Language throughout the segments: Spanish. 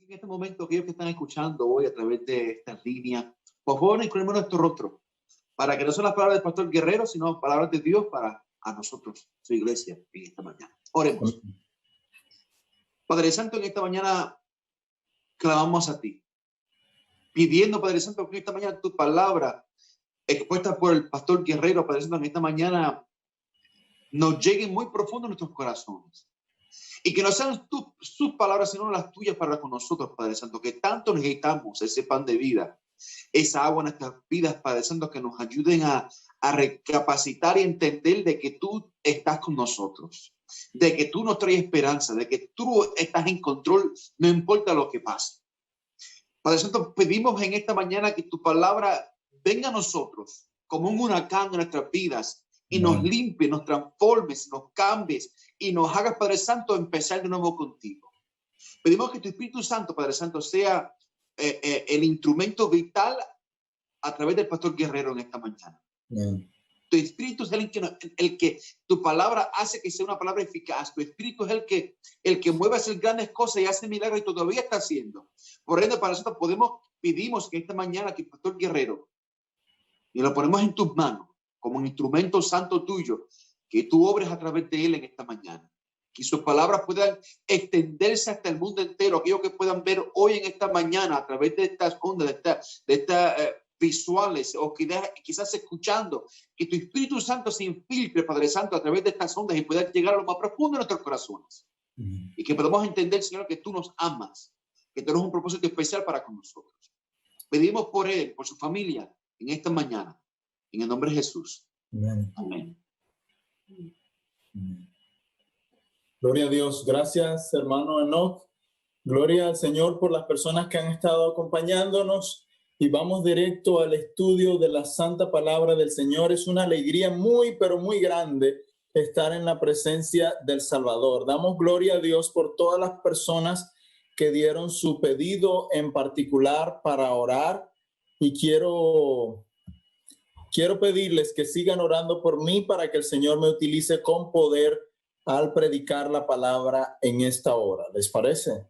en este momento, aquellos que están escuchando hoy a través de estas líneas, por favor, inclinemos nuestro rostro para que no sean las palabras del pastor Guerrero, sino palabras de Dios para a nosotros, su iglesia, en esta mañana. Oremos. Padre Santo, en esta mañana clamamos a ti, pidiendo, Padre Santo, que en esta mañana tu palabra expuesta por el pastor Guerrero, Padre Santo, en esta mañana nos lleguen muy profundo a nuestros corazones. Y que no sean sus palabras, sino las tuyas para con nosotros, Padre Santo, que tanto necesitamos ese pan de vida, esa agua en nuestras vidas, Padre Santo, que nos ayuden a recapacitar y entender de que tú estás con nosotros, de que tú nos traes esperanza, de que tú estás en control, no importa lo que pase. Padre Santo, pedimos en esta mañana que tu palabra venga a nosotros como un huracán en nuestras vidas y nos limpie, nos transformes, nos cambies y nos hagas, Padre Santo, empezar de nuevo contigo. Pedimos que tu Espíritu Santo, Padre Santo, sea el instrumento vital a través del pastor Guerrero en esta mañana. Tu Espíritu es el que tu palabra hace que sea una palabra eficaz. Tu Espíritu es el que mueve a hacer grandes cosas y hace milagros y todavía está haciendo. Por ende, para nosotros pedimos que esta mañana que el pastor Guerrero, y lo ponemos en tus manos como un instrumento santo tuyo, que tú obres a través de él en esta mañana. Que sus palabras puedan extenderse hasta el mundo entero. Aquellos que puedan ver hoy en esta mañana a través de estas ondas, de estas visuales, o quizás escuchando, que tu Espíritu Santo se infiltre, Padre Santo, a través de estas ondas y pueda llegar a lo más profundo de nuestros corazones. Y que podamos entender, Señor, que tú nos amas, que tú eres un propósito especial para con nosotros. Pedimos por él, por su familia, en esta mañana, en el nombre de Jesús. Amén. Gloria a Dios. Gracias, hermano Enoch. Gloria al Señor por las personas que han estado acompañándonos. Y vamos directo al estudio de la santa palabra del Señor. Es una alegría muy, pero muy grande estar en la presencia del Salvador. Damos gloria a Dios por todas las personas que dieron su pedido en particular para orar. Y quiero pedirles que sigan orando por mí para que el Señor me utilice con poder al predicar la palabra en esta hora. ¿Les parece?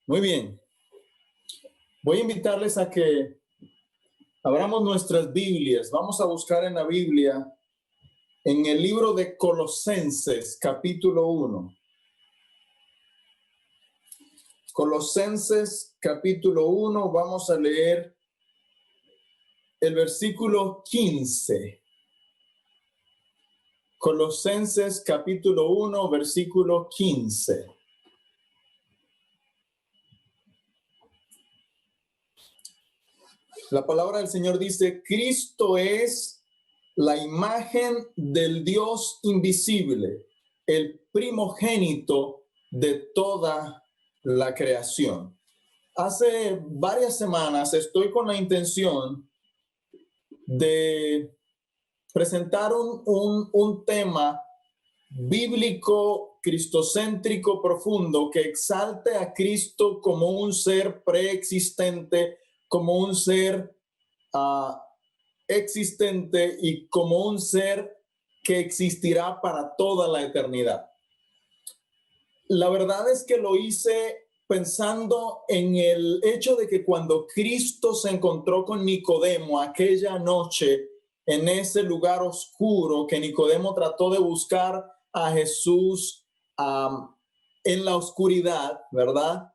Muy bien. Voy a invitarles a que abramos nuestras Biblias. Vamos a buscar en la Biblia, en el libro de Colosenses, capítulo 1. Colosenses, capítulo 1, vamos a leer el versículo 15. Colosenses, capítulo 1, versículo 15. La palabra del Señor dice: Cristo es la imagen del Dios invisible, el primogénito de toda la creación. Hace varias semanas estoy con la intención de presentar un tema bíblico, cristocéntrico, profundo, que exalte a Cristo como un ser preexistente, como un ser existente y como un ser que existirá para toda la eternidad. La verdad es que lo hice pensando en el hecho de que cuando Cristo se encontró con Nicodemo aquella noche en ese lugar oscuro, que Nicodemo trató de buscar a Jesús en la oscuridad, ¿verdad?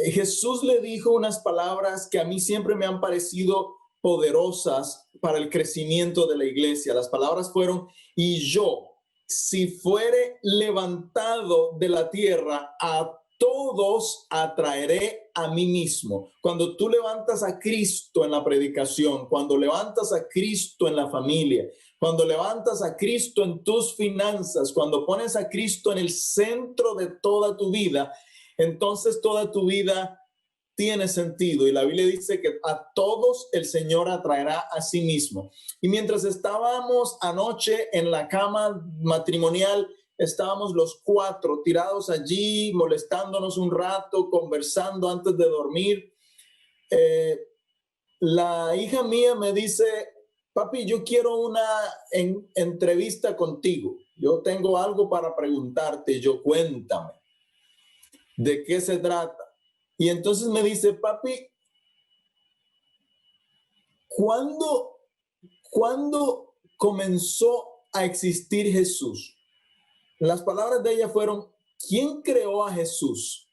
Jesús le dijo unas palabras que a mí siempre me han parecido poderosas para el crecimiento de la iglesia. Las palabras fueron: y yo, si fuere levantado de la tierra, a todos atraeré a mí mismo. Cuando tú levantas a Cristo en la predicación, cuando levantas a Cristo en la familia, cuando levantas a Cristo en tus finanzas, cuando pones a Cristo en el centro de toda tu vida, entonces toda tu vida tiene sentido. Y la Biblia dice que a todos el Señor atraerá a sí mismo. Y mientras estábamos anoche en la cama matrimonial, estábamos los cuatro tirados allí, molestándonos un rato, conversando antes de dormir. La hija mía me dice: papi, yo quiero una entrevista contigo. Yo tengo algo para preguntarte. Yo, cuéntame. ¿de qué se trata? Y entonces me dice, papi, ¿cuándo comenzó a existir Jesús? Las palabras de ella fueron, ¿quién creó a Jesús?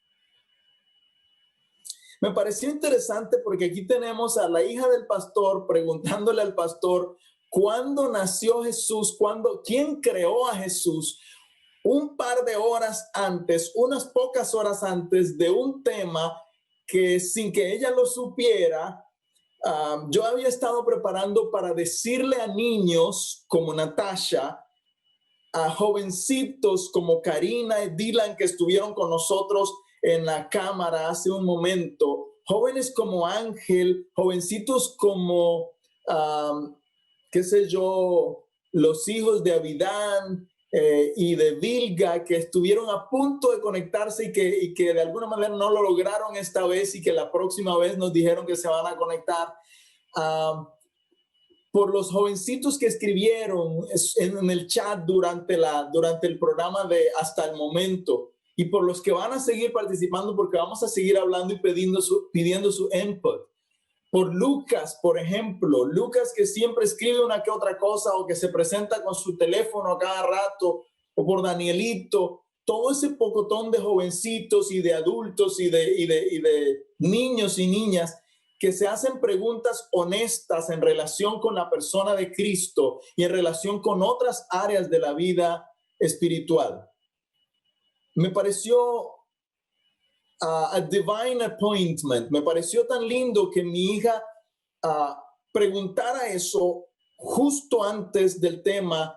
Me pareció interesante porque aquí tenemos a la hija del pastor preguntándole al pastor, ¿cuándo nació Jesús? ¿Quién creó a Jesús? Un par de horas antes, unas pocas horas antes de un tema que sin que ella lo supiera, yo había estado preparando para decirle a niños como Natasha, a jovencitos como Karina y Dylan que estuvieron con nosotros en la cámara hace un momento, jóvenes como Ángel, jovencitos como, qué sé yo, los hijos de Abidán y de Vilga, que estuvieron a punto de conectarse y que de alguna manera no lo lograron esta vez y que la próxima vez nos dijeron que se van a conectar. Por los jovencitos que escribieron en el chat durante el programa de hasta el momento, y por los que van a seguir participando porque vamos a seguir hablando y pidiendo su input. Por Lucas, por ejemplo, Lucas que siempre escribe una que otra cosa o que se presenta con su teléfono a cada rato, o por Danielito, todo ese pocotón de jovencitos y de adultos y de niños y niñas que se hacen preguntas honestas en relación con la persona de Cristo y en relación con otras áreas de la vida espiritual. Me pareció a divine appointment. Me pareció tan lindo que mi hija preguntara eso justo antes del tema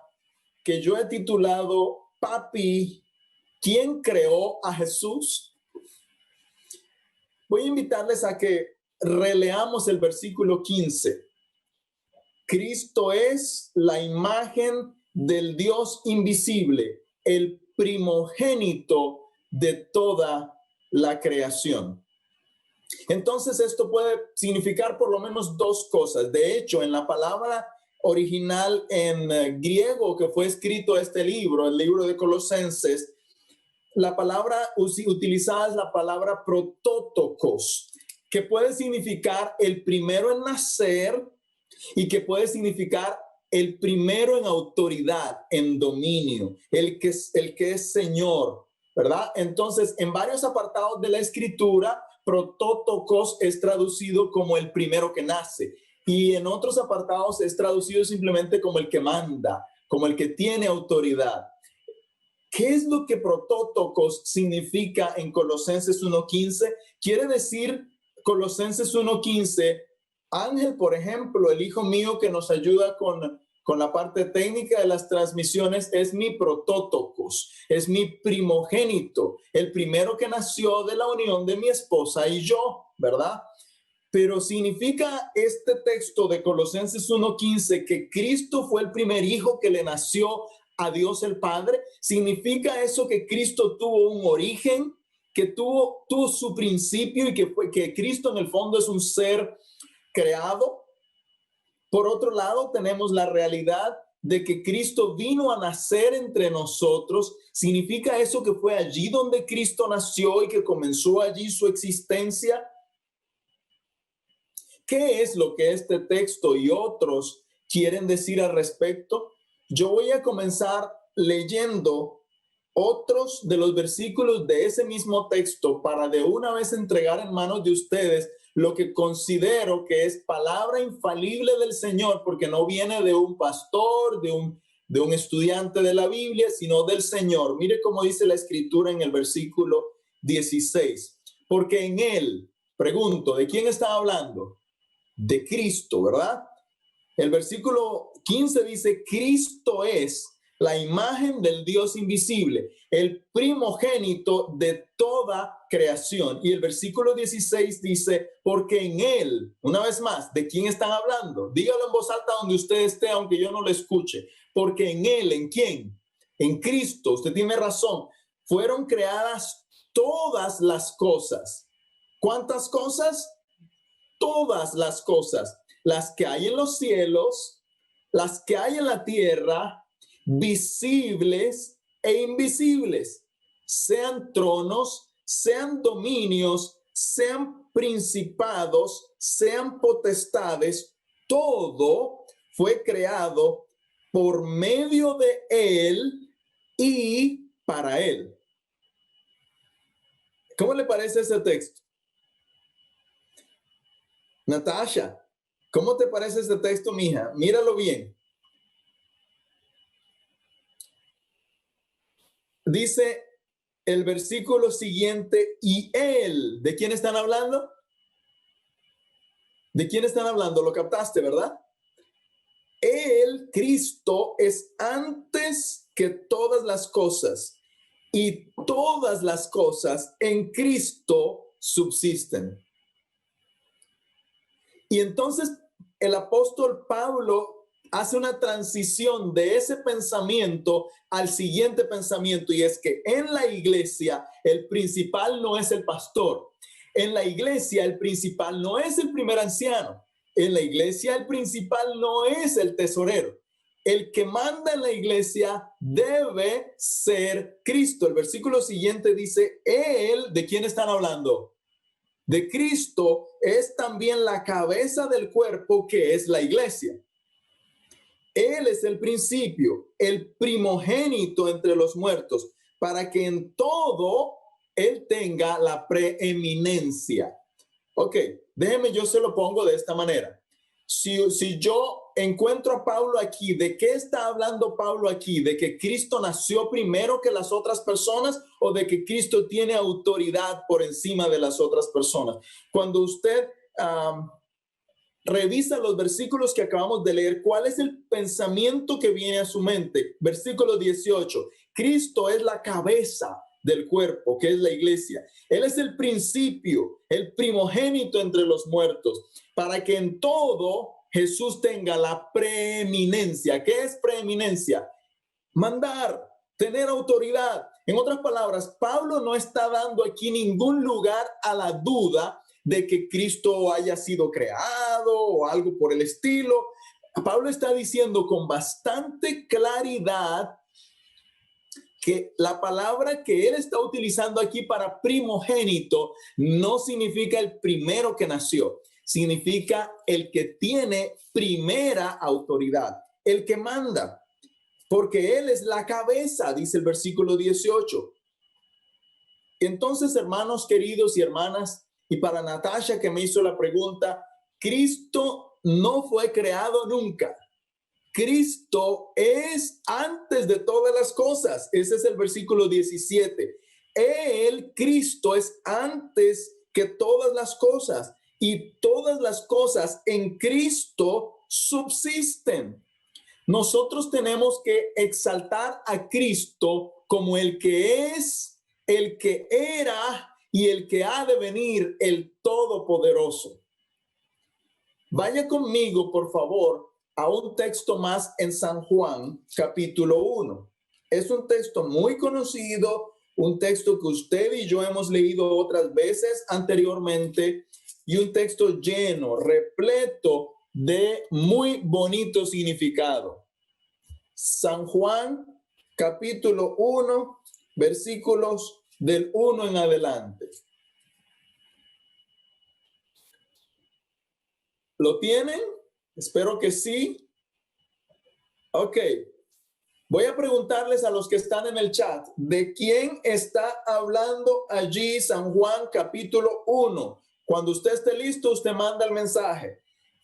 que yo he titulado, Papi, ¿quién creó a Jesús? Voy a invitarles a que releamos el versículo 15. Cristo es la imagen del Dios invisible, el primogénito de toda la creación. Entonces esto puede significar por lo menos dos cosas. De hecho, en la palabra original en griego que fue escrito este libro, el libro de Colosenses, la palabra utilizada es la palabra protótokos, que puede significar el primero en nacer y que puede significar el primero en autoridad, en dominio, el que es Señor, ¿verdad? Entonces, en varios apartados de la Escritura, protótokos es traducido como el primero que nace, y en otros apartados es traducido simplemente como el que manda, como el que tiene autoridad. ¿Qué es lo que protótokos significa en Colosenses 1:15? Quiere decir Colosenses 1:15, Ángel, por ejemplo, el hijo mío que nos ayuda con la parte técnica de las transmisiones, es mi protótokos, es mi primogénito, el primero que nació de la unión de mi esposa y yo, ¿verdad? Pero significa este texto de Colosenses 1:15 que Cristo fue el primer hijo que le nació a Dios el Padre. ¿Significa eso que Cristo tuvo un origen, que tuvo su principio y que Cristo en el fondo es un ser creado? Por otro lado, tenemos la realidad de que Cristo vino a nacer entre nosotros. ¿Significa eso que fue allí donde Cristo nació y que comenzó allí su existencia? ¿Qué es lo que este texto y otros quieren decir al respecto? Yo voy a comenzar leyendo otros de los versículos de ese mismo texto para de una vez entregar en manos de ustedes lo que considero que es palabra infalible del Señor, porque no viene de un pastor, de un estudiante de la Biblia, sino del Señor. Mire cómo dice la Escritura en el versículo 16. Porque en él, pregunto, ¿de quién está hablando? De Cristo, ¿verdad? El versículo 15 dice, Cristo es la imagen del Dios invisible, el primogénito de toda creación. Y el versículo 16 dice, porque en él, una vez más, ¿de quién están hablando? Dígalo en voz alta donde usted esté, aunque yo no lo escuche. Porque en él, ¿en quién? En Cristo, usted tiene razón, fueron creadas todas las cosas. ¿Cuántas cosas? Todas las cosas, las que hay en los cielos, las que hay en la tierra, visibles e invisibles, sean tronos, sean dominios, sean principados, sean potestades, todo fue creado por medio de Él y para Él. ¿Cómo le parece ese texto? Natasha, ¿cómo te parece este texto, mija? Míralo bien. Dice el versículo siguiente, y Él, ¿de quién están hablando? ¿De quién están hablando? Lo captaste, ¿verdad? Él, Cristo, es antes que todas las cosas, y todas las cosas en Cristo subsisten. Y entonces el apóstol Pablo hace una transición de ese pensamiento al siguiente pensamiento, y es que en la iglesia el principal no es el pastor. En la iglesia el principal no es el primer anciano. En la iglesia el principal no es el tesorero. El que manda en la iglesia debe ser Cristo. El versículo siguiente dice, Él, ¿de quién están hablando? De Cristo, es también la cabeza del cuerpo, que es la iglesia. Él es el principio, el primogénito entre los muertos, para que en todo Él tenga la preeminencia. Ok, déjeme, yo se lo pongo de esta manera. Si yo encuentro a Pablo aquí, ¿de qué está hablando Pablo aquí? ¿De que Cristo nació primero que las otras personas o de que Cristo tiene autoridad por encima de las otras personas? Cuando usted revisa los versículos que acabamos de leer, ¿cuál es el pensamiento que viene a su mente? Versículo 18, Cristo es la cabeza del cuerpo, que es la iglesia. Él es el principio, el primogénito entre los muertos, para que en todo Jesús tenga la preeminencia. ¿Qué es preeminencia? Mandar, tener autoridad. En otras palabras, Pablo no está dando aquí ningún lugar a la duda de que Cristo haya sido creado o algo por el estilo. Pablo está diciendo con bastante claridad que la palabra que él está utilizando aquí para primogénito no significa el primero que nació, significa el que tiene primera autoridad, el que manda, porque él es la cabeza, dice el versículo 18. Entonces, hermanos queridos y hermanas, y para Natasha que me hizo la pregunta, Cristo no fue creado nunca. Cristo es antes de todas las cosas. Ese es el versículo 17. Él, Cristo, es antes que todas las cosas, y todas las cosas en Cristo subsisten. Nosotros tenemos que exaltar a Cristo como el que es, el que era y el que ha de venir, el Todopoderoso. Vaya conmigo, por favor, a un texto más en San Juan, capítulo 1. Es un texto muy conocido, un texto que usted y yo hemos leído otras veces anteriormente, y un texto lleno, repleto de muy bonito significado. San Juan, capítulo 1, versículos del 1 en adelante. ¿Lo tienen? Espero que sí. Ok. Voy a preguntarles a los que están en el chat, ¿de quién está hablando allí San Juan capítulo 1? Cuando usted esté listo, usted manda el mensaje.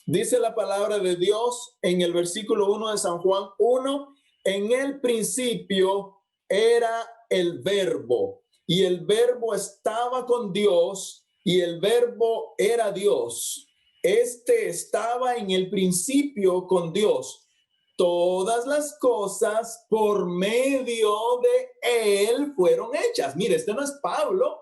Dice la palabra de Dios en el versículo 1 de San Juan 1, en el principio era el verbo, y el verbo estaba con Dios, y el verbo era Dios. Este estaba en el principio con Dios. Todas las cosas por medio de Él fueron hechas. Mire, este no es Pablo,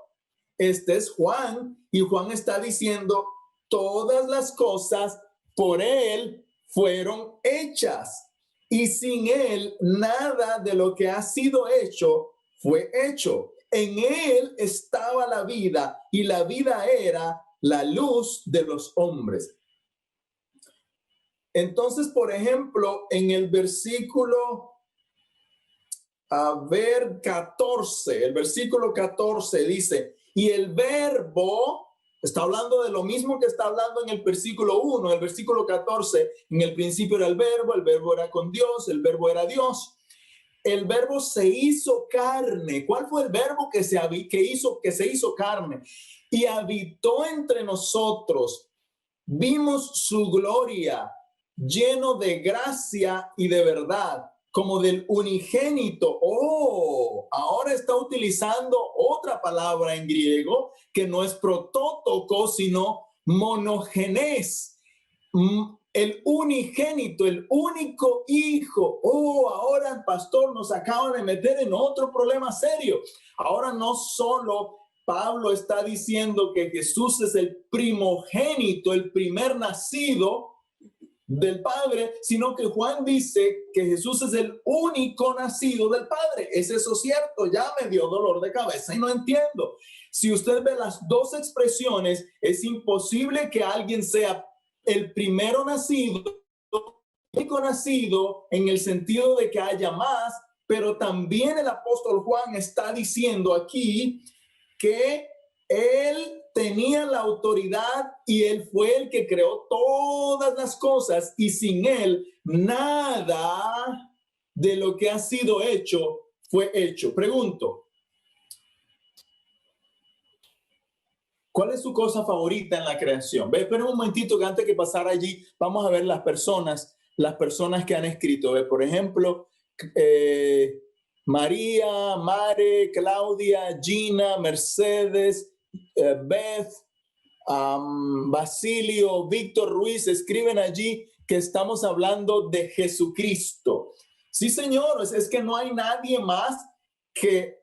este es Juan, y Juan está diciendo, todas las cosas por Él fueron hechas, y sin Él nada de lo que ha sido hecho fue hecho. En Él estaba la vida, y la vida era la luz de los hombres. Entonces, por ejemplo, en el versículo 14, el versículo 14 dice, Y el verbo está hablando de lo mismo que está hablando en el versículo 1, el versículo 14. En el principio era el verbo era con Dios, el verbo era Dios. El verbo se hizo carne. ¿Cuál fue el verbo que se hizo carne? Y habitó entre nosotros. Vimos su gloria, lleno de gracia y de verdad, como del unigénito. Oh, ahora está utilizando otra palabra en griego que no es protótoco, sino monogenes. El unigénito, el único hijo. Oh, ahora el pastor nos acaba de meter en otro problema serio. Ahora no solo Pablo está diciendo que Jesús es el primogénito, el primer nacido del Padre, sino que Juan dice que Jesús es el único nacido del Padre. ¿Es eso cierto? Ya me dio dolor de cabeza y no entiendo. Si usted ve las dos expresiones, es imposible que alguien sea el primero nacido, único nacido, en el sentido de que haya más, pero también el apóstol Juan está diciendo aquí que él tenía la autoridad y él fue el que creó todas las cosas, y sin él nada de lo que ha sido hecho fue hecho. Pregunto, ¿cuál es su cosa favorita en la creación? Ve, espera un momentito, que antes que pasar allí, vamos a ver las personas que han escrito. Ve, por ejemplo, María, Mare, Claudia, Gina, Mercedes, Beth, Basilio, Víctor Ruiz, escriben allí que estamos hablando de Jesucristo. Sí, señor, es que no hay nadie más que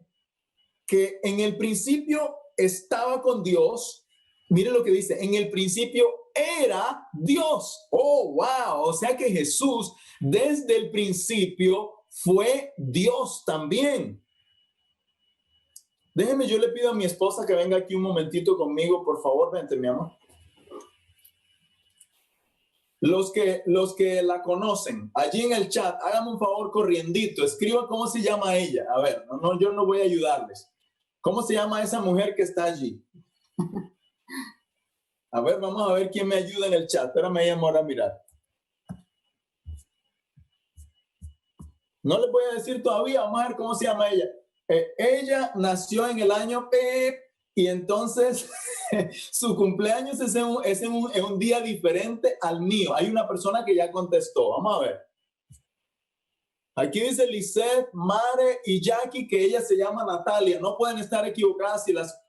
en el principio estaba con Dios. Mire lo que dice, en el principio era Dios. Oh, wow. O sea que Jesús desde el principio fue Dios también. Déjeme, yo le pido a mi esposa que venga aquí un momentito conmigo, por favor. Vente, mi amor. Los que la conocen, allí en el chat, háganme un favor corriendito, escriban cómo se llama ella. A ver, yo no voy a ayudarles. ¿Cómo se llama esa mujer que está allí? A ver, vamos a ver quién me ayuda en el chat. Espérame, amor, a mirar. No les voy a decir todavía, vamos a ver cómo se llama ella. Ella nació en el año y entonces su cumpleaños es en un día diferente al mío. Hay una persona que ya contestó. Vamos a ver. Aquí dice Lisette, Mare y Jackie que ella se llama Natalia. No pueden estar equivocadas si las...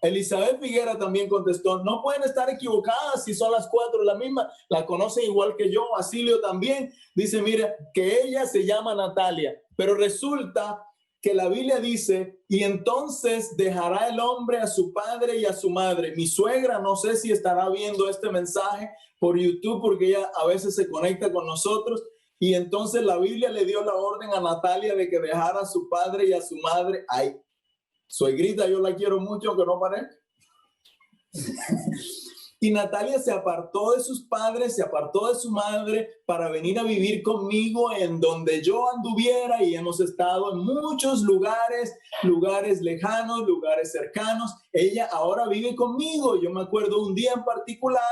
Elizabeth Figuera también contestó. No pueden estar equivocadas si son las 4 la misma. La conocen igual que yo. Basilio también dice, mira, que ella se llama Natalia. Pero resulta que la Biblia dice, y entonces dejará el hombre a su padre y a su madre. Mi suegra, no sé si estará viendo este mensaje por YouTube, porque ella a veces se conecta con nosotros. Y entonces la Biblia le dio la orden a Natalia de que dejara a su padre y a su madre. Ay, suegrita, yo la quiero mucho, aunque no parezca. Y Natalia se apartó de sus padres, se apartó de su madre para venir a vivir conmigo en donde yo anduviera, y hemos estado en muchos lugares lejanos, lugares cercanos. Ella ahora vive conmigo. Yo me acuerdo un día en particular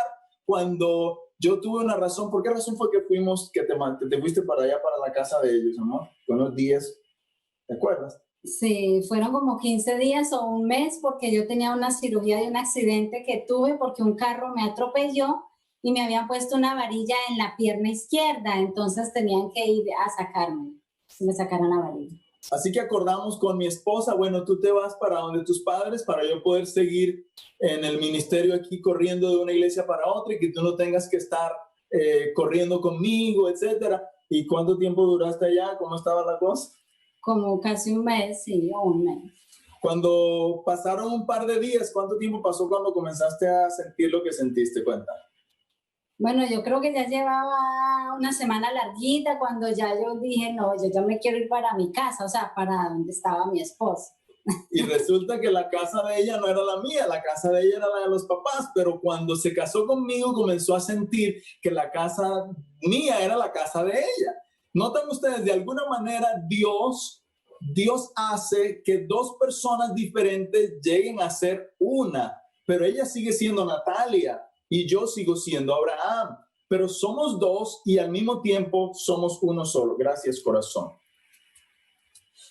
cuando yo tuve una razón. ¿Por qué razón fue que te fuiste para allá, para la casa de ellos, amor? Con unos días, ¿te acuerdas? Sí, fueron como 15 días o un mes, porque yo tenía una cirugía de un accidente que tuve porque un carro me atropelló y me habían puesto una varilla en la pierna izquierda, entonces tenían que ir a sacarme, me sacaron la varilla. Así que acordamos con mi esposa, bueno, tú te vas para donde tus padres para yo poder seguir en el ministerio aquí corriendo de una iglesia para otra y que tú no tengas que estar corriendo conmigo, etcétera. ¿Y cuánto tiempo duraste allá? ¿Cómo estaba la cosa? Como casi un mes, sí, o un mes. Cuando pasaron un par de días, ¿cuánto tiempo pasó cuando comenzaste a sentir lo que sentiste? Cuenta. Bueno, yo creo que ya llevaba una semana larguita cuando ya yo dije, no, yo ya me quiero ir para mi casa, o sea, para donde estaba mi esposo. Y resulta que la casa de ella no era la mía, la casa de ella era la de los papás, pero cuando se casó conmigo comenzó a sentir que la casa mía era la casa de ella. ¿Notan ustedes? De alguna manera Dios Dios hace que dos personas diferentes lleguen a ser una, pero ella sigue siendo Natalia y yo sigo siendo Abraham, pero somos dos y al mismo tiempo somos uno solo. Gracias, corazón.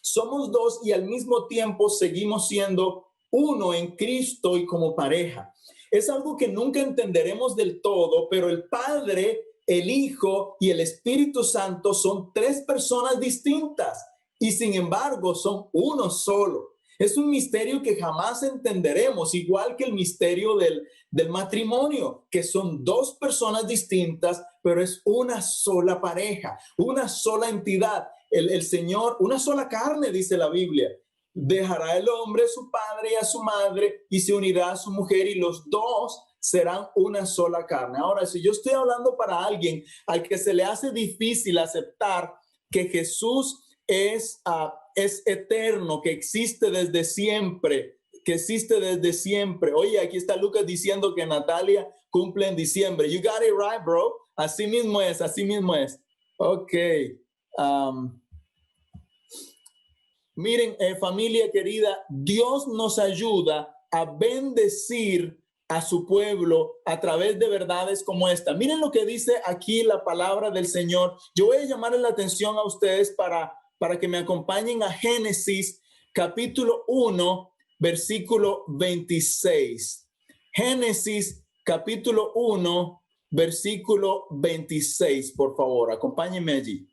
Somos dos y al mismo tiempo seguimos siendo uno en Cristo y como pareja. Es algo que nunca entenderemos del todo, pero el Padre, el Hijo y el Espíritu Santo son tres personas distintas y sin embargo son uno solo. Es un misterio que jamás entenderemos, igual que el misterio del matrimonio, que son dos personas distintas, pero es una sola pareja, una sola entidad. El Señor, una sola carne, dice la Biblia. Dejará el hombre a su padre y a su madre y se unirá a su mujer y los dos serán una sola carne. Ahora, si yo estoy hablando para alguien al que se le hace difícil aceptar que Jesús es eterno, que existe desde siempre, Oye, aquí está Lucas diciendo que Natalia cumple en diciembre. You got it right, bro. Así mismo es. Ok. Miren, familia querida, Dios nos ayuda a bendecir a su pueblo a través de verdades como esta. Miren lo que dice aquí la palabra del Señor. Yo voy a llamarle la atención a ustedes para que me acompañen a Génesis capítulo 1, versículo 26. Génesis capítulo 1, versículo 26, por favor, acompáñenme allí.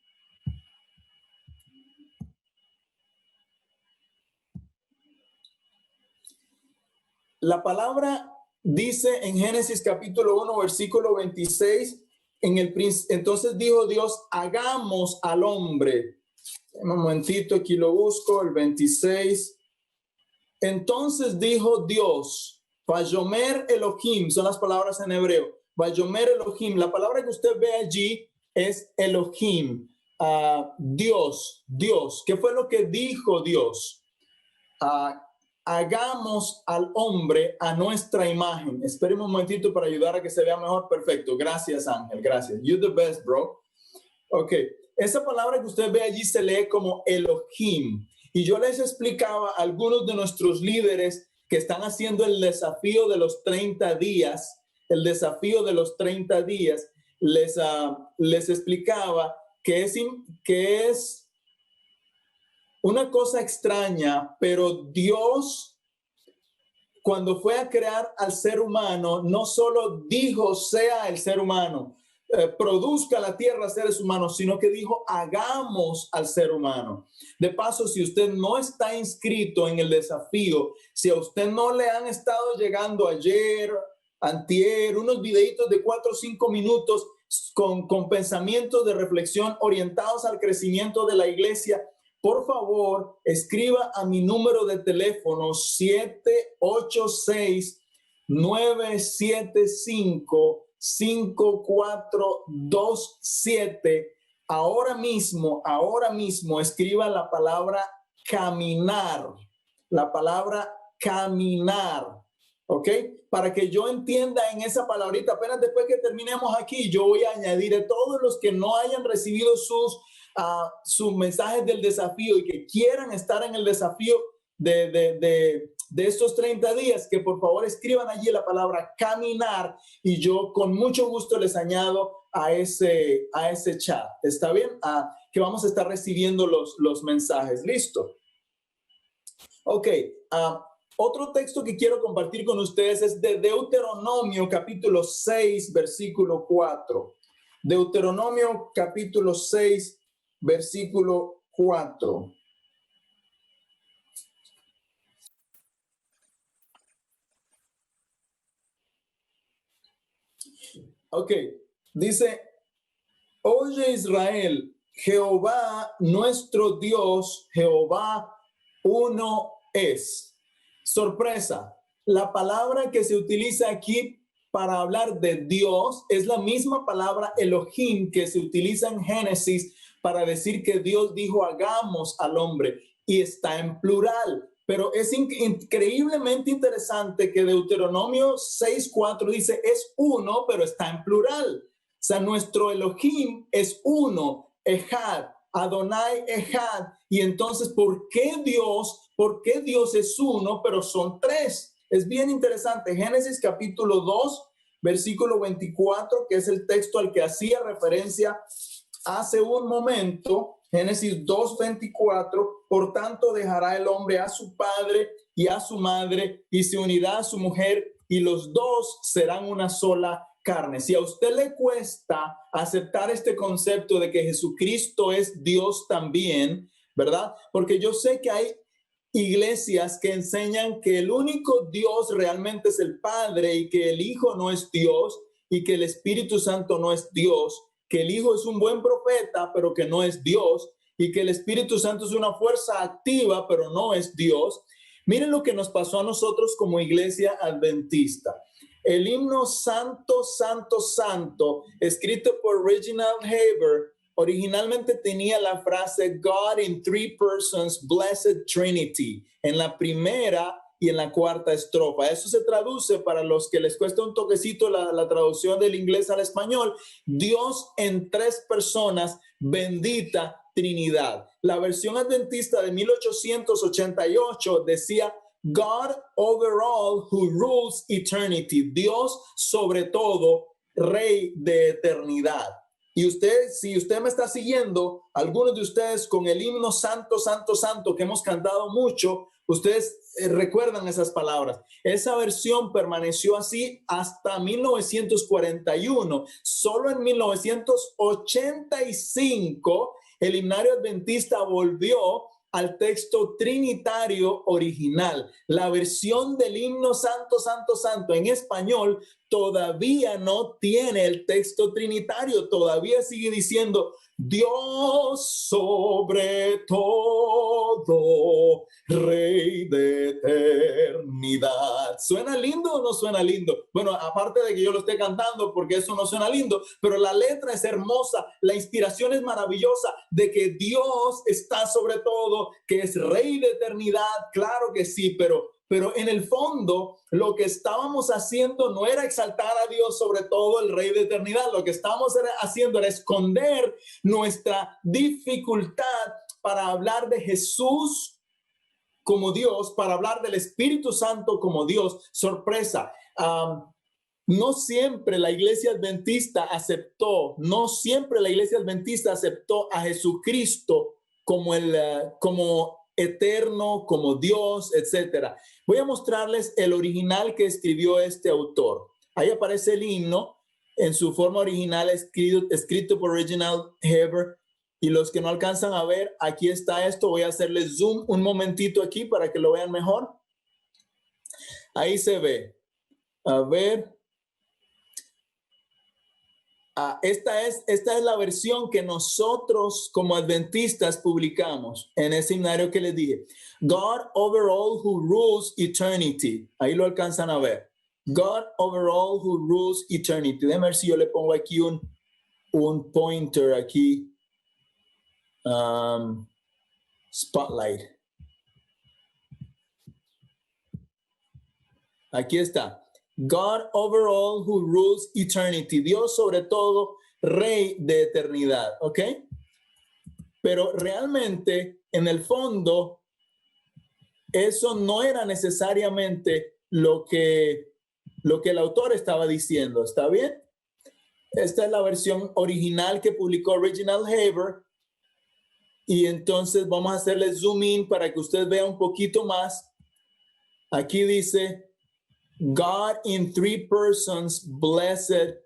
La palabra dice en Génesis capítulo 1, versículo 26, entonces dijo Dios, hagamos al hombre. Un momentito, aquí lo busco, el 26. Entonces dijo Dios, Vayomer Elohim, son las palabras en hebreo. Vayomer Elohim, la palabra que usted ve allí es Elohim, Dios. ¿Qué fue lo que dijo Dios? Hagamos al hombre a nuestra imagen. Espéreme un momentito para ayudar a que se vea mejor. Perfecto. Gracias, Ángel. Gracias. You're the best, bro. Ok. Esa palabra que usted ve allí se lee como Elohim. Y yo les explicaba a algunos de nuestros líderes que están haciendo el desafío de los 30 días, les explicaba que es una cosa extraña, pero Dios, cuando fue a crear al ser humano, no solo dijo sea el ser humano, produzca la tierra seres humanos, sino que dijo hagamos al ser humano. De paso, si usted no está inscrito en el desafío, si a usted no le han estado llegando ayer, antier, unos videitos de 4 o 5 minutos con pensamientos de reflexión orientados al crecimiento de la iglesia, por favor, escriba a mi número de teléfono 786-975-5427. Ahora mismo escriba la palabra caminar, ¿ok? Para que yo entienda en esa palabrita, apenas después que terminemos aquí, yo voy a añadir a todos los que no hayan recibido sus mensajes del desafío y que quieran estar en el desafío de estos 30 días, que por favor escriban allí la palabra caminar y yo con mucho gusto les añado a ese chat. ¿Está bien? Que vamos a estar recibiendo los mensajes. ¿Listo? Ok. Otro texto que quiero compartir con ustedes es de Deuteronomio capítulo 6, versículo 4. Deuteronomio capítulo 6, versículo 4. Ok, dice, oye Israel, Jehová nuestro Dios, Jehová uno es. Sorpresa, la palabra que se utiliza aquí para hablar de Dios es la misma palabra Elohim que se utiliza en Génesis para decir que Dios dijo hagamos al hombre y está en plural. Pero es increíblemente interesante que Deuteronomio 6:4 dice es uno, pero está en plural. O sea, nuestro Elohim es uno, Ejad. Adonai Echad. Y entonces, ¿por qué Dios es uno, pero son tres? Es bien interesante. Génesis capítulo 2, versículo 24, que es el texto al que hacía referencia hace un momento. Génesis 2:24, por tanto dejará el hombre a su padre y a su madre y se unirá a su mujer y los dos serán una sola carne. Si a usted le cuesta aceptar este concepto de que Jesucristo es Dios también, ¿verdad? Porque yo sé que hay iglesias que enseñan que el único Dios realmente es el Padre y que el Hijo no es Dios y que el Espíritu Santo no es Dios, que el Hijo es un buen profeta, pero que no es Dios, y que el Espíritu Santo es una fuerza activa, pero no es Dios. Miren lo que nos pasó a nosotros como iglesia adventista. El himno Santo, Santo, Santo, escrito por Reginald Haber, originalmente tenía la frase God in three persons, blessed Trinity, en la primera y en la cuarta estrofa. Eso se traduce, para los que les cuesta un toquecito la traducción del inglés al español, Dios en tres personas, bendita Trinidad. La versión adventista de 1888 decía God over all who rules eternity, Dios sobre todo, Rey de eternidad. Y usted, si usted me está siguiendo, algunos de ustedes con el himno Santo, Santo, Santo que hemos cantado mucho, ustedes recuerdan esas palabras. Esa versión permaneció así hasta 1941. Solo en 1985 el himnario adventista volvió al texto trinitario original. La versión del himno Santo, Santo, Santo en español todavía no tiene el texto trinitario, todavía sigue diciendo Dios sobre todo, Rey de eternidad. ¿Suena lindo o no suena lindo? Bueno, aparte de que yo lo esté cantando, porque eso no suena lindo, pero la letra es hermosa, la inspiración es maravillosa de que Dios está sobre todo, que es Rey de eternidad, claro que sí, pero en el fondo lo que estábamos haciendo no era exaltar a Dios sobre todo, el Rey de eternidad. Lo que estábamos haciendo era esconder nuestra dificultad para hablar de Jesús como Dios, para hablar del Espíritu Santo como Dios. Sorpresa, no siempre la iglesia adventista aceptó a Jesucristo como eterno, como Dios, etcétera. Voy a mostrarles el original que escribió este autor. Ahí aparece el himno en su forma original, escrito por Reginald Haber. Y los que no alcanzan a ver, aquí está esto. Voy a hacerles zoom un momentito aquí para que lo vean mejor. Ahí se ve. A ver. Esta es la versión que nosotros como adventistas publicamos en ese himnario que les dije. God over all who rules eternity. Ahí lo alcanzan a ver. God over all who rules eternity. Déjame ver si yo le pongo aquí un pointer aquí. Spotlight. Aquí está. God over all who rules eternity. Dios sobre todo, Rey de eternidad. ¿Ok? Pero realmente, en el fondo, eso no era necesariamente lo que el autor estaba diciendo. ¿Está bien? Esta es la versión original que publicó Reginald Haber. Y entonces vamos a hacerle zoom in para que usted vea un poquito más. Aquí dice God in three persons, blessed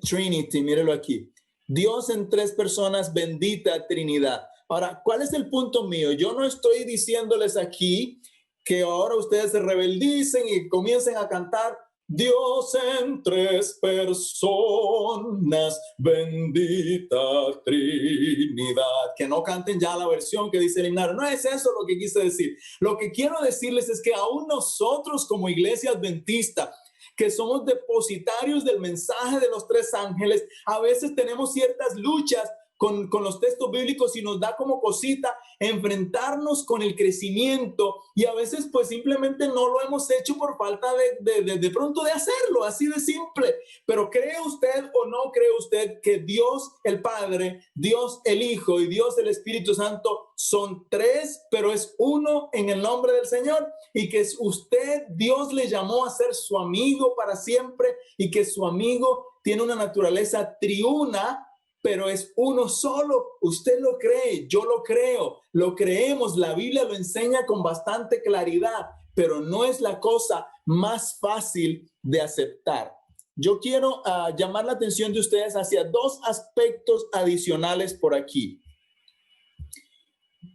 Trinity. Mírelo aquí. Dios en tres personas, bendita Trinidad. Ahora, ¿cuál es el punto mío? Yo no estoy diciéndoles aquí que ahora ustedes se rebeldicen y comiencen a cantar Dios en tres personas, bendita Trinidad. Que no canten ya la versión que dice el himnario. No es eso lo que quise decir. Lo que quiero decirles es que aún nosotros como iglesia adventista, que somos depositarios del mensaje de los tres ángeles, a veces tenemos ciertas luchas con los textos bíblicos y nos da como cosita enfrentarnos con el crecimiento, y a veces pues simplemente no lo hemos hecho por falta de pronto de hacerlo, así de simple. Pero ¿cree usted o no cree usted que Dios el Padre, Dios el Hijo y Dios el Espíritu Santo son tres, pero es uno en el nombre del Señor? Y que usted, Dios le llamó a ser su amigo para siempre, y que su amigo tiene una naturaleza triuna, pero es uno solo. Usted lo cree, yo lo creo, lo creemos, la Biblia lo enseña con bastante claridad, pero no es la cosa más fácil de aceptar. Yo quiero llamar la atención de ustedes hacia dos aspectos adicionales por aquí.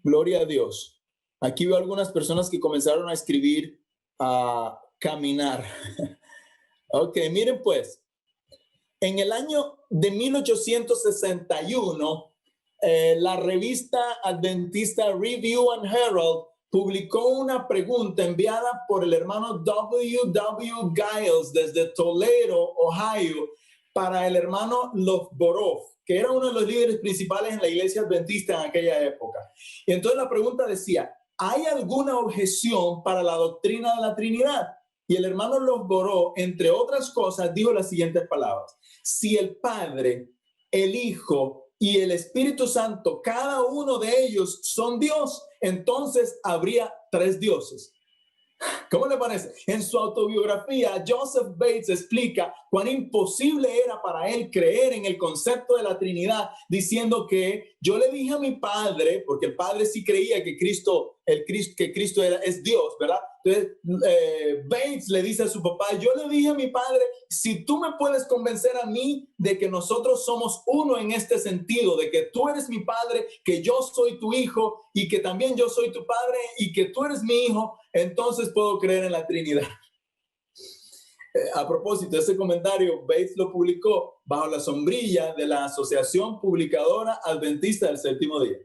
Gloria a Dios. Aquí veo algunas personas que comenzaron a escribir, a caminar. Ok, miren pues. En el año de 1861, la revista adventista Review and Herald publicó una pregunta enviada por el hermano W.W. Giles desde Toledo, Ohio, para el hermano Lovborov, que era uno de los líderes principales en la iglesia adventista en aquella época. Y entonces la pregunta decía: ¿hay alguna objeción para la doctrina de la Trinidad? Y el hermano Lovborov, entre otras cosas, dijo las siguientes palabras: si el Padre, el Hijo y el Espíritu Santo, cada uno de ellos son Dios, entonces habría tres dioses. ¿Cómo le parece? En su autobiografía, Joseph Bates explica cuán imposible era para él creer en el concepto de la Trinidad, diciendo que yo le dije a mi padre, porque el padre sí creía que Cristo es Dios, ¿verdad? Entonces, Bates le dice a su papá: yo le dije a mi padre, si tú me puedes convencer a mí de que nosotros somos uno en este sentido, de que tú eres mi padre, que yo soy tu hijo y que también yo soy tu padre y que tú eres mi hijo, entonces puedo creer en la Trinidad. A propósito, ese comentario Bates lo publicó bajo la sombrilla de la Asociación Publicadora Adventista del Séptimo Día.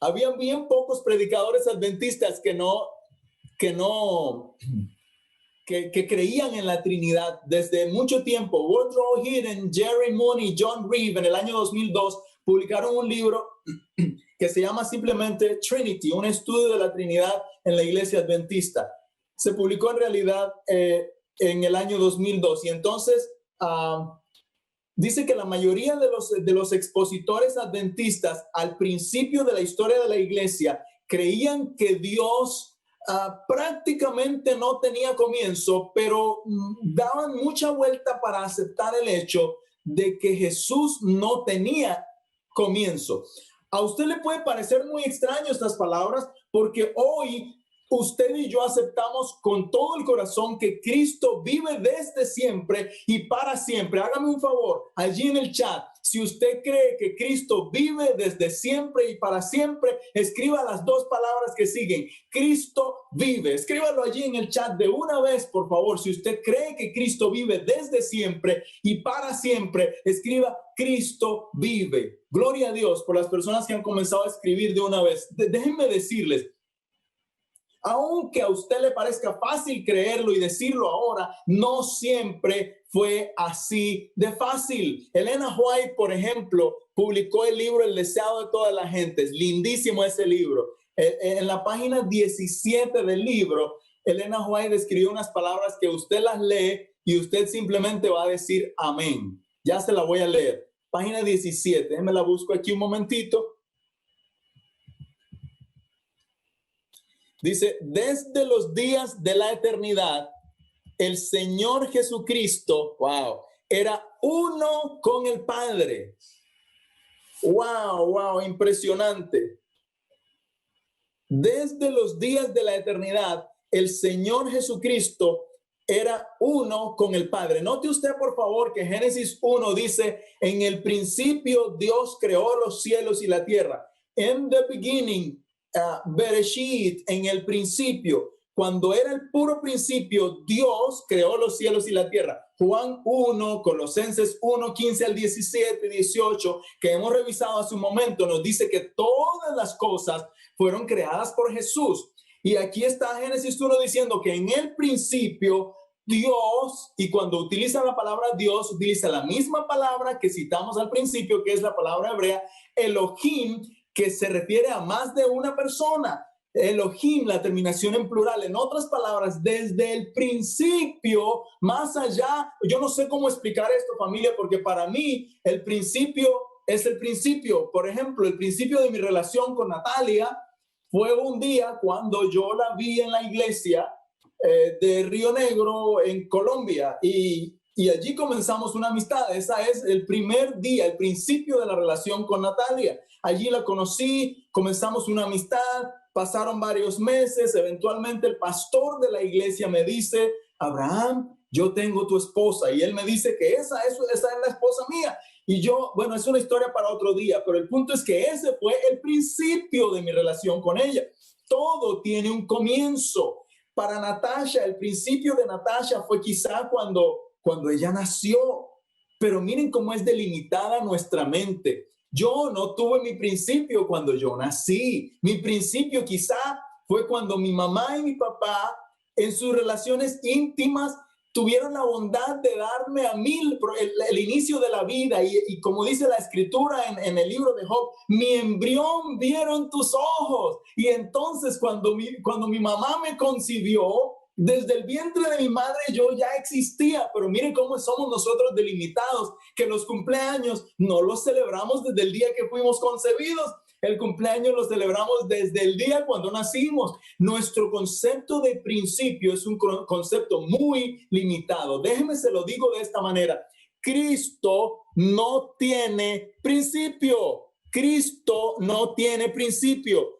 Habían bien pocos predicadores adventistas que creían en la Trinidad desde mucho tiempo. Woodrow Hidden, Jerry Mooney, John Reeve en el año 2002 publicaron un libro que se llama simplemente Trinity, un estudio de la Trinidad en la iglesia adventista. Se publicó en realidad en el año 2002, y entonces dice que la mayoría de los expositores adventistas al principio de la historia de la iglesia creían que Dios prácticamente no tenía comienzo, pero daban mucha vuelta para aceptar el hecho de que Jesús no tenía comienzo. A usted le puede parecer muy extraño estas palabras, porque hoy usted y yo aceptamos con todo el corazón que Cristo vive desde siempre y para siempre. Hágame un favor, allí en el chat, si usted cree que Cristo vive desde siempre y para siempre, escriba las dos palabras que siguen: Cristo vive. Escríbalo allí en el chat de una vez, por favor. Si usted cree que Cristo vive desde siempre y para siempre, escriba: Cristo vive. Gloria a Dios por las personas que han comenzado a escribir de una vez. Déjenme decirles, aunque a usted le parezca fácil creerlo y decirlo ahora, no siempre fue así de fácil. Elena White, por ejemplo, publicó el libro El deseado de todas las gentes. Lindísimo ese libro. En la página 17 del libro, Elena White escribió unas palabras que usted las lee y usted simplemente va a decir amén. Ya se la voy a leer. Página 17, déjeme la busco aquí un momentito. Dice: desde los días de la eternidad, el Señor Jesucristo, era uno con el Padre. Impresionante. Desde los días de la eternidad, el Señor Jesucristo era uno con el Padre. Note usted, por favor, que Génesis 1 dice: en el principio Dios creó los cielos y la tierra. In the beginning, Bereshit, en el principio, cuando era el puro principio, Dios creó los cielos y la tierra. Juan 1, Colosenses 1, 15 al 17, 18, que hemos revisado hace un momento, nos dice que todas las cosas fueron creadas por Jesús. Y aquí está Génesis 1 diciendo que en el principio Dios, y cuando utiliza la palabra Dios, utiliza la misma palabra que citamos al principio, que es la palabra hebrea, Elohim, que se refiere a más de una persona. Elohim, la terminación en plural. En otras palabras, desde el principio, más allá, yo no sé cómo explicar esto, familia, porque para mí el principio es el principio. Por ejemplo, el principio de mi relación con Natalia fue un día cuando yo la vi en la iglesia de Río Negro, en Colombia, y allí comenzamos una amistad. Esa es el primer día, el principio de la relación con Natalia. Allí la conocí, comenzamos una amistad, pasaron varios meses, eventualmente el pastor de la iglesia me dice: Abraham, yo tengo tu esposa, y él me dice que esa es la esposa mía. Y yo, bueno, es una historia para otro día, pero el punto es que ese fue el principio de mi relación con ella. Todo tiene un comienzo. Para Natasha, el principio de Natasha fue quizá cuando ella nació, pero miren cómo es delimitada nuestra mente. Yo no tuve mi principio cuando yo nací. Mi principio quizá fue cuando mi mamá y mi papá, en sus relaciones íntimas, tuvieron la bondad de darme a mí el inicio de la vida. Y como dice la escritura en el libro de Job, mi embrión vieron tus ojos. Y entonces cuando mi mamá me concibió, desde el vientre de mi madre yo ya existía. Pero miren cómo somos nosotros delimitados, que los cumpleaños no los celebramos desde el día que fuimos concebidos. El cumpleaños lo celebramos desde el día cuando nacimos. Nuestro concepto de principio es un concepto muy limitado. Déjeme se lo digo de esta manera. Cristo no tiene principio. Cristo no tiene principio.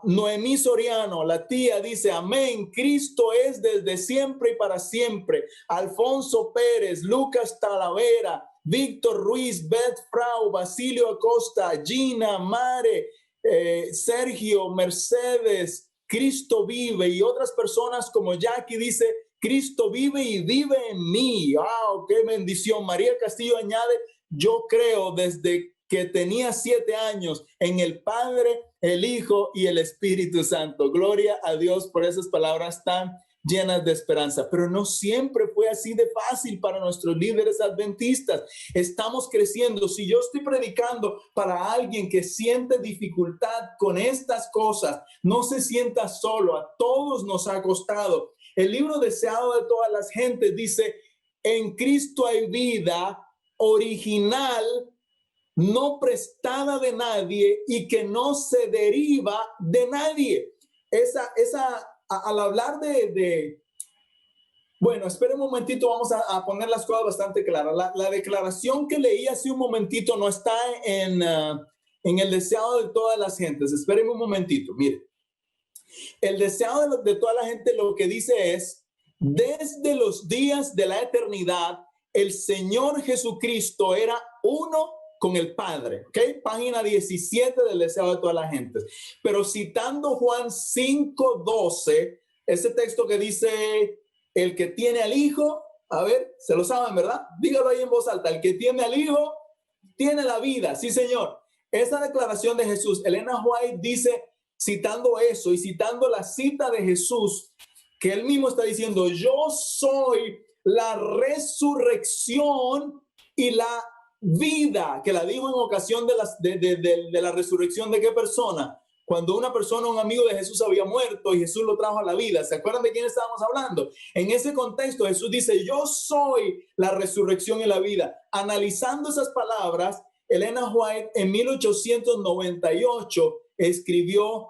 Noemí Soriano, la tía, dice: amén, Cristo es desde siempre y para siempre. Alfonso Pérez, Lucas Talavera, Víctor Ruiz, Beth Frau, Basilio Acosta, Gina, Mare, Sergio, Mercedes, Cristo vive, y otras personas como Jackie dice: Cristo vive y vive en mí. ¡Wow! ¡Qué bendición! María Castillo añade: yo creo desde que tenía 7 años en el Padre, el Hijo y el Espíritu Santo. Gloria a Dios por esas palabras tan llenas de esperanza. Pero no siempre fue así de fácil para nuestros líderes adventistas. Estamos creciendo. Si yo estoy predicando para alguien que siente dificultad con estas cosas, no se sienta solo. A todos nos ha costado. El libro deseado de todas las gentes dice: en Cristo hay vida original, no prestada de nadie y que no se deriva de nadie. Al hablar bueno, espera un momentito, vamos a poner las cosas bastante claras. La declaración que leí hace un momentito no está en el deseado de todas las gentes. Espérenme un momentito, mire. El deseado de toda la gente lo que dice es: desde los días de la eternidad, el Señor Jesucristo era uno con el Padre, ¿ok? Página 17 del deseado de todas las gentes. Pero citando Juan 5:12, ese texto que dice: el que tiene al Hijo, a ver, se lo saben, ¿verdad? Dígalo ahí en voz alta: el que tiene al Hijo, tiene la vida. Sí, Señor. Esa declaración de Jesús, Elena White dice, citando eso y citando la cita de Jesús, que él mismo está diciendo: yo soy la resurrección y la vida, que la dijo en ocasión de la resurrección de qué persona. Cuando una persona, un amigo de Jesús había muerto y Jesús lo trajo a la vida. ¿Se acuerdan de quién estábamos hablando? En ese contexto Jesús dice: yo soy la resurrección y la vida. Analizando esas palabras, Elena White en 1898 escribió: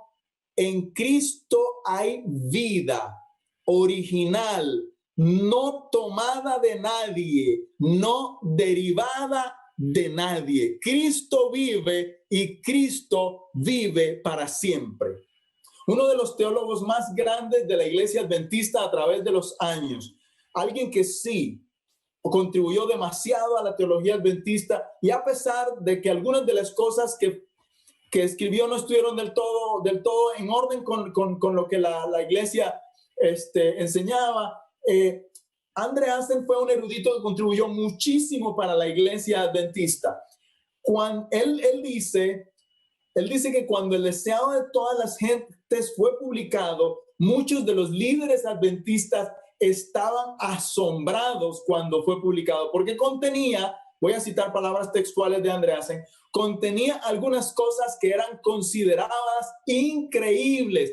en Cristo hay vida original, no tomada de nadie, no derivada de nadie. Cristo vive y Cristo vive para siempre. Uno de los teólogos más grandes de la iglesia adventista a través de los años, alguien que sí contribuyó demasiado a la teología adventista, y a pesar de que algunas de las cosas que escribió no estuvieron del todo en orden con lo que la iglesia enseñaba, André Hansen fue un erudito que contribuyó muchísimo para la iglesia adventista. Cuando él dice que cuando el deseado de todas las gentes fue publicado, muchos de los líderes adventistas estaban asombrados cuando fue publicado, porque contenía, voy a citar palabras textuales de Andreasen, contenía algunas cosas que eran consideradas increíbles.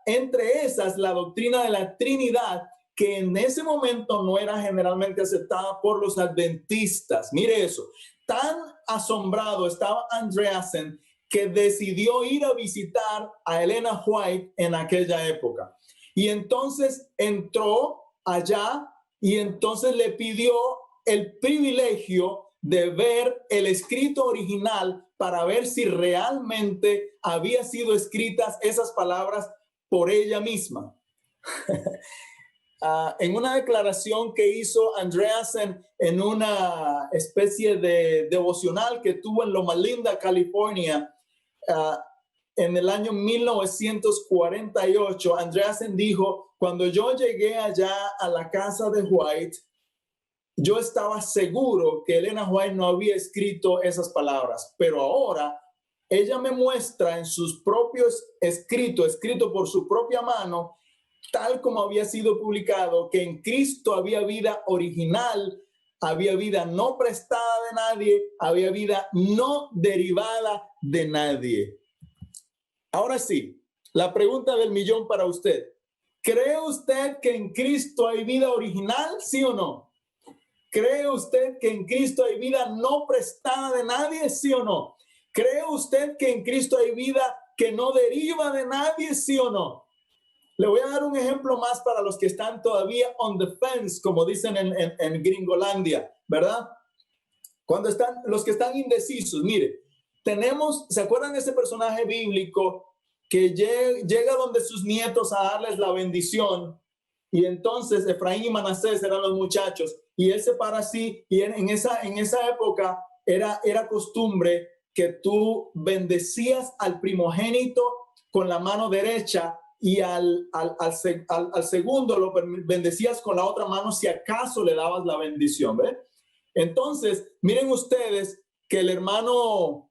Entre esas, la doctrina de la Trinidad, que en ese momento no era generalmente aceptada por los adventistas. Mire eso, tan asombrado estaba Andreasen que decidió ir a visitar a Elena White en aquella época. Y entonces entró allá y entonces le pidió el privilegio de ver el escrito original para ver si realmente había sido escritas esas palabras por ella misma. En una declaración que hizo Andreasen en una especie de devocional que tuvo en Loma Linda, California, en el año 1948, Andreasen dijo: cuando yo llegué allá a la casa de White, yo estaba seguro que Elena White no había escrito esas palabras, pero ahora ella me muestra en sus propios escritos, escrito por su propia mano, tal como había sido publicado, que en Cristo había vida original, había vida no prestada de nadie, había vida no derivada de nadie. Ahora sí, la pregunta del millón para usted. ¿Cree usted que en Cristo hay vida original, sí o no? ¿Cree usted que en Cristo hay vida no prestada de nadie, sí o no? ¿Cree usted que en Cristo hay vida que no deriva de nadie, sí o no? Le voy a dar un ejemplo más para los que están todavía on the fence, como dicen en Gringolandia, ¿verdad? Cuando están los que están indecisos, mire, ¿se acuerdan de ese personaje bíblico que llega donde sus nietos a darles la bendición? Y entonces Efraín y Manasés eran los muchachos, y él se para así, y en esa época era costumbre que tú bendecías al primogénito con la mano derecha, y al segundo lo bendecías con la otra mano si acaso le dabas la bendición, ¿ve? Entonces, miren ustedes que el hermano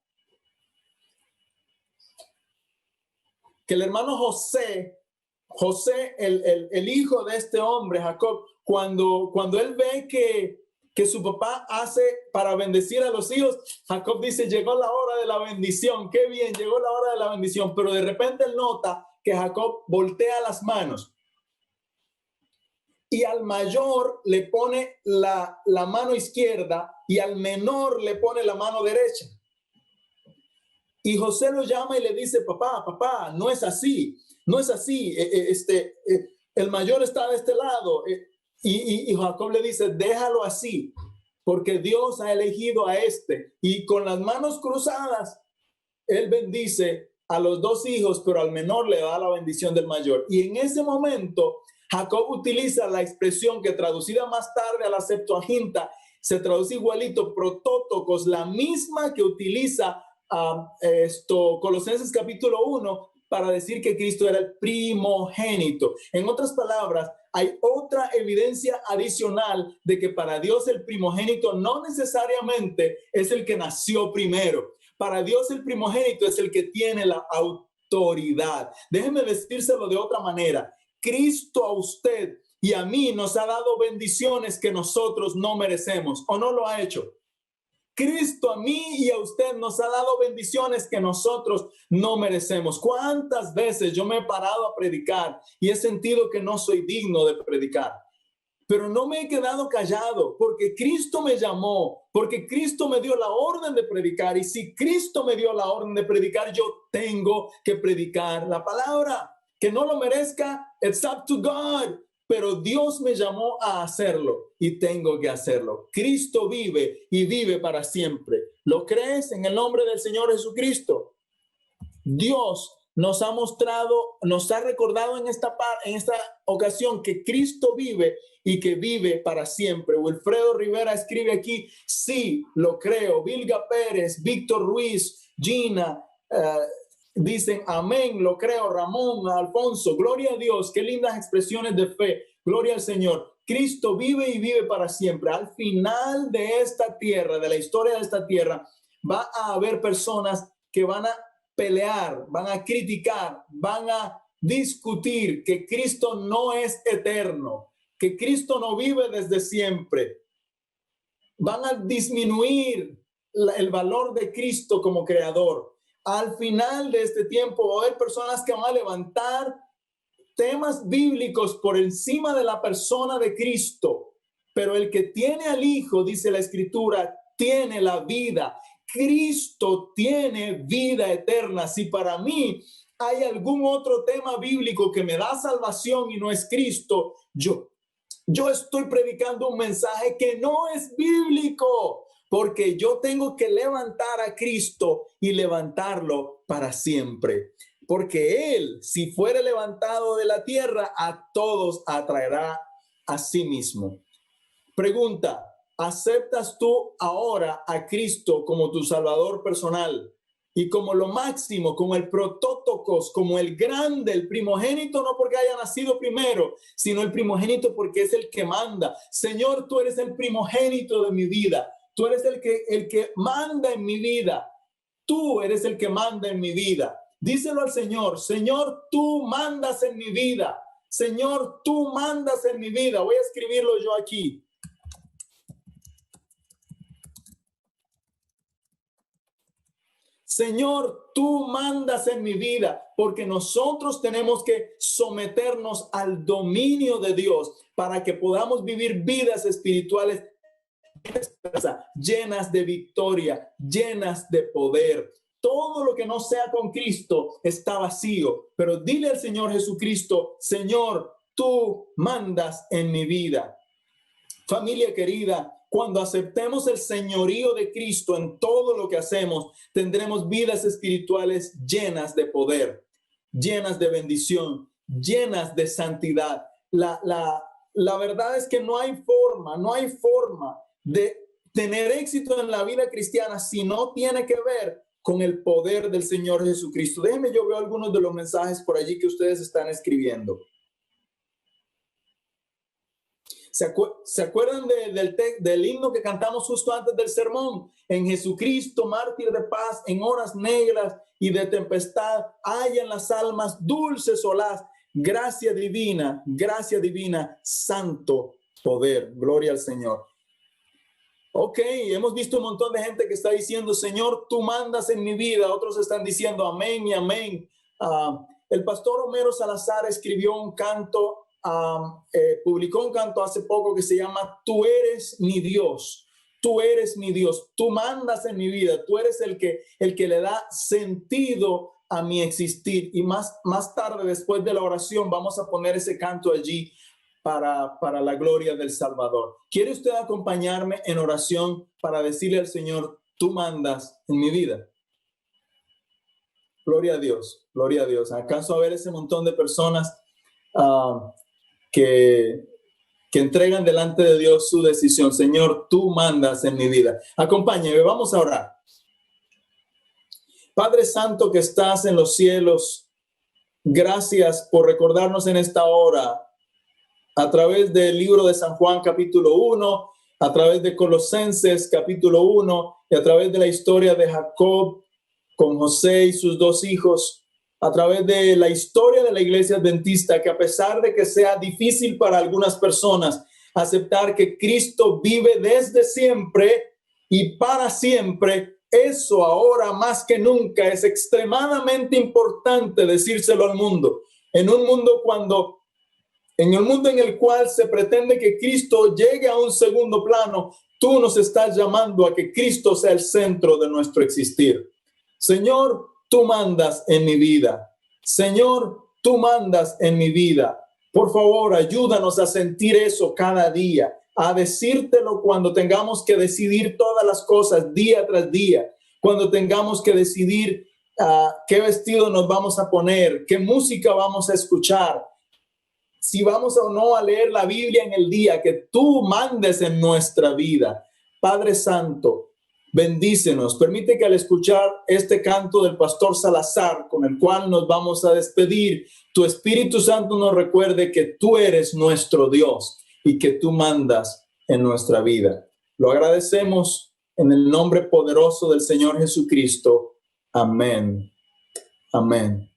José, el hijo de este hombre, Jacob, cuando él ve que su papá hace para bendecir a los hijos, Jacob dice: llegó la hora de la bendición, qué bien, llegó la hora de la bendición. Pero de repente él nota que Jacob voltea las manos y al mayor le pone la mano izquierda y al menor le pone la mano derecha. Y José lo llama y le dice: papá, no es así, no es así, el mayor está de este lado. Y Jacob le dice: déjalo así, porque Dios ha elegido a este. Y con las manos cruzadas, él bendice a los dos hijos, pero al menor le da la bendición del mayor. Y en ese momento, Jacob utiliza la expresión que traducida más tarde a la Septuaginta, se traduce igualito, protótocos, la misma que utiliza Colosenses capítulo 1 para decir que Cristo era el primogénito. En otras palabras, hay otra evidencia adicional de que para Dios el primogénito no necesariamente es el que nació primero. Para Dios el primogénito es el que tiene la autoridad. Déjeme decírselo de otra manera. Cristo a usted y a mí nos ha dado bendiciones que nosotros no merecemos, ¿o no lo ha hecho? Cristo a mí y a usted nos ha dado bendiciones que nosotros no merecemos. ¿Cuántas veces yo me he parado a predicar y he sentido que no soy digno de predicar? Pero no me he quedado callado porque Cristo me llamó, porque Cristo me dio la orden de predicar. Y si Cristo me dio la orden de predicar, yo tengo que predicar la palabra. Que no lo merezca, it's up to God. Pero Dios me llamó a hacerlo y tengo que hacerlo. Cristo vive y vive para siempre. ¿Lo crees en el nombre del Señor Jesucristo? Dios nos ha mostrado, nos ha recordado en esta ocasión que Cristo vive y que vive para siempre. Wilfredo Rivera escribe aquí: sí, lo creo. Vilga Pérez, Víctor Ruiz, Gina, dicen amén, lo creo. Ramón, Alfonso, gloria a Dios, qué lindas expresiones de fe, gloria al Señor. Cristo vive y vive para siempre. Al final de esta tierra, de la historia de esta tierra, va a haber personas que van a pelear, van a criticar, van a discutir que Cristo no es eterno, que Cristo no vive desde siempre, van a disminuir el valor de Cristo como creador. Al final de este tiempo va a haber personas que van a levantar temas bíblicos por encima de la persona de Cristo. Pero el que tiene al Hijo, dice la Escritura, tiene la vida. Cristo tiene vida eterna. Si para mí hay algún otro tema bíblico que me da salvación y no es Cristo, yo estoy predicando un mensaje que no es bíblico, porque yo tengo que levantar a Cristo y levantarlo para siempre. Porque Él, si fuere levantado de la tierra, a todos atraerá a sí mismo. Pregunta: ¿aceptas tú ahora a Cristo como tu Salvador personal y como lo máximo, como el protótocos, como el grande, el primogénito, no porque haya nacido primero, sino el primogénito porque es el que manda? Señor, tú eres el primogénito de mi vida. Tú eres el que manda en mi vida. Tú eres el que manda en mi vida. Díselo al Señor: Señor, tú mandas en mi vida. Señor, tú mandas en mi vida. Voy a escribirlo yo aquí. Señor, tú mandas en mi vida, porque nosotros tenemos que someternos al dominio de Dios para que podamos vivir vidas espirituales llenas de victoria, llenas de poder. Todo lo que no sea con Cristo está vacío, pero dile al Señor Jesucristo: Señor, tú mandas en mi vida. Familia querida, cuando aceptemos el señorío de Cristo en todo lo que hacemos, tendremos vidas espirituales llenas de poder, llenas de bendición, llenas de santidad. La verdad es que no hay forma de tener éxito en la vida cristiana si no tiene que ver con el poder del Señor Jesucristo. Déjenme, yo veo algunos de los mensajes por allí que ustedes están escribiendo. ¿Se acuerdan del himno que cantamos justo antes del sermón? En Jesucristo, mártir de paz, en horas negras y de tempestad, hay en las almas dulce solaz, gracia divina, santo poder. Gloria al Señor. Ok, hemos visto un montón de gente que está diciendo: Señor, tú mandas en mi vida. Otros están diciendo amén y amén. El pastor Homero Salazar escribió un canto, publicó un canto hace poco que se llama Tú eres mi Dios. Tú eres mi Dios. Tú mandas en mi vida. Tú eres el que le da sentido a mi existir. Y más tarde, después de la oración, vamos a poner ese canto allí para la gloria del Salvador. ¿Quiere usted acompañarme en oración para decirle al Señor: tú mandas en mi vida? Gloria a Dios, gloria a Dios. ¿Acaso a ver ese montón de personas que entregan delante de Dios su decisión? Señor, tú mandas en mi vida. Acompáñeme, vamos a orar. Padre Santo que estás en los cielos, gracias por recordarnos en esta hora, a través del libro de San Juan capítulo 1, a través de Colosenses capítulo 1 y a través de la historia de Jacob con José y sus dos hijos, a través de la historia de la iglesia adventista, que a pesar de que sea difícil para algunas personas aceptar que Cristo vive desde siempre y para siempre, eso ahora más que nunca es extremadamente importante decírselo al mundo. En un mundo en el mundo en el cual se pretende que Cristo llegue a un segundo plano, tú nos estás llamando a que Cristo sea el centro de nuestro existir. Señor, tú mandas en mi vida. Señor, tú mandas en mi vida. Por favor, ayúdanos a sentir eso cada día, a decírtelo cuando tengamos que decidir todas las cosas día tras día, cuando tengamos que decidir qué vestido nos vamos a poner, qué música vamos a escuchar, si vamos o no a leer la Biblia en el día, que tú mandes en nuestra vida. Padre Santo, bendícenos. Permite que al escuchar este canto del pastor Salazar, con el cual nos vamos a despedir, tu Espíritu Santo nos recuerde que tú eres nuestro Dios y que tú mandas en nuestra vida. Lo agradecemos en el nombre poderoso del Señor Jesucristo. Amén. Amén.